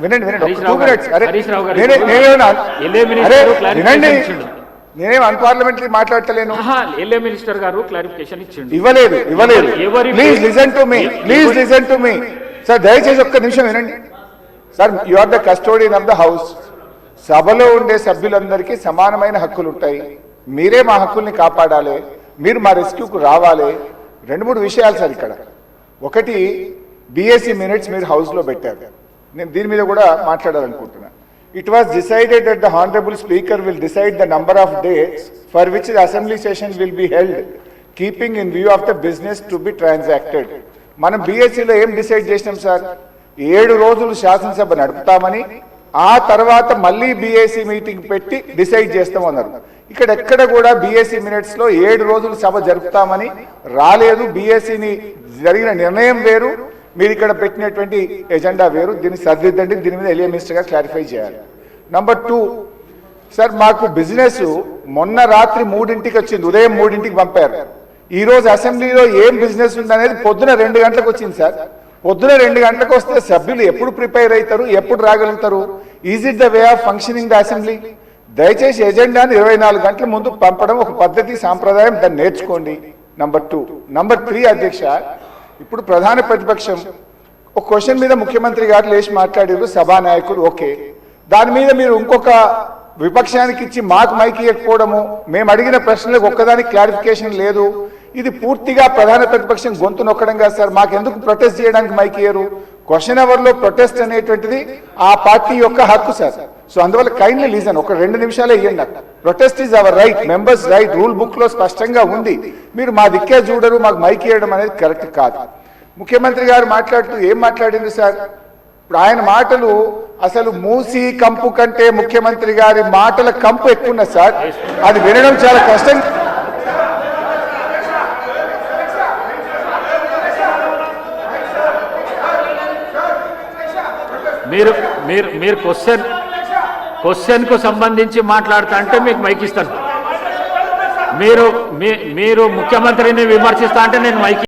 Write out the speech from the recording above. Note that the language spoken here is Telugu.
వినండి వినండి, హరీష్ 2 రావు minutes. అరే హరీష్ రావు గారు అరే వినండి, నేనేం అన్పార్లమెంటరీ మాట్లాడతలేను. ఎల్ఏ మినిస్టర్ గారు క్లారిఫికేషన్ ఇచ్చిండు. ఇవ్వలేదు please listen to me sir, దయచేసి ఒక్క నిమిషం వినండి sir. You are the custodian of the house. సభలో ఉండే సభ్యులందరికీ సమానమైన హక్కులు ఉంటాయి. మీరే మా హక్కుల్ని కాపాడాలి, మీరు మా రెస్క్యూకు రావాలి. 2-3 విషయాలు సార్ ఇక్కడ. ఒకటి, బీఎస్సీ మినిట్స్ మీరు హౌస్లో పెట్టారు, నేను దీని మీద కూడా మాట్లాడాలనుకుంటున్నా. It was decided that the Honorable Speaker will decide the number of days for which the assembly session will be held, keeping in view of the business to be transacted. మనం బీఎస్సీలో ఏం డిసైడ్ చేసినాం సార్? 7 రోజులు శాసనసభ నడుపుతామని, ఆ తర్వాత మళ్ళీ బీఎస్సీ మీటింగ్ పెట్టి డిసైడ్ చేస్తామన్నారు. ఇక్కడ ఎక్కడ కూడా బీఎస్సీ మినిట్స్ లో 7 రోజులు సభ జరుపుతామని రాలేదు. బీఎస్సీని జరిగిన నిర్ణయం వేరు, మీరు ఇక్కడ పెట్టినటువంటి ఎజెండా వేరు. దీన్ని సరిదిద్దండి, దీని మీద ఎల్ఏ మినిస్టర్ గారు క్లారిఫై చేయాలి. నంబర్ 2 సార్, మాకు బిజినెస్ మొన్న రాత్రి 3ంటికి వచ్చింది, ఉదయం 3ంటికి పంపారు. ఈ రోజు అసెంబ్లీలో ఏం బిజినెస్ ఉందనేది పొద్దున 2 గంటలకు వచ్చింది సార్. పొద్దున 2 గంటలకు వస్తే సభ్యులు ఎప్పుడు ప్రిపేర్ అవుతారు, ఎప్పుడు రాగలుగుతారు? Is it the way of functioning the assembly? దయచేసి ఎజెండాను 24 గంటల ముందు పంపడం ఒక పద్ధతి, సాంప్రదాయం, దాన్ని నేర్చుకోండి. నంబర్ 2. నంబర్ 3 అధ్యక్ష, ఇప్పుడు ప్రధాన ప్రతిపక్షం ఒక క్వశ్చన్ మీద ముఖ్యమంత్రి గారు లేచి మాట్లాడారు, సభానాయకుడు ఓకే, దాని మీద మీరు ఇంకొక విపక్షానికి ఇచ్చి మాకు మైక్ ఇవ్వకపోవడము, మేము అడిగిన ప్రశ్నలకు ఒక్కదానికి క్లారిఫికేషన్ లేదు, ఇది పూర్తిగా ప్రధాన ప్రతిపక్షం గొంతు నొక్కడం కాదు సార్. మాకెందుకు ప్రొటెస్ట్ చేయడానికి మైక్ ఇయ్యరు? క్వశ్చన్ అవర్లో ప్రొటెస్ట్ అనేటువంటిది ఆ పార్టీ యొక్క హక్కు సార్. సో అందువల్ల కైండ్లీ లీజన్, ఒక 2 నిమిషాలే ఇవ్వండి నాకు. Protest is our right, members right, rule book లో స్పష్టంగా ఉంది. మీరు మా దిక్కే చూడరు, మాకు మైక్ ఇవ్వడం అనేది కరెక్ట్ కాదు. ముఖ్యమంత్రి గారు మాట్లాడుతూ ఏం మాట్లాడింది సార్? ఇప్పుడు ఆయన మాటలు అసలు మూసి కంపు కంటే ముఖ్యమంత్రి గారి మాటల కంపు ఎక్కువ ఉన్నది సార్. అది వినడం చాలా కష్టం. మీరు క్వశ్చన్ కు సంబంధించి మాట్లాడుతా అంటే మీకు మైక్ ఇస్తాను. మీరు ముఖ్యమంత్రిని విమర్శిస్తా అంటే నేను మైక్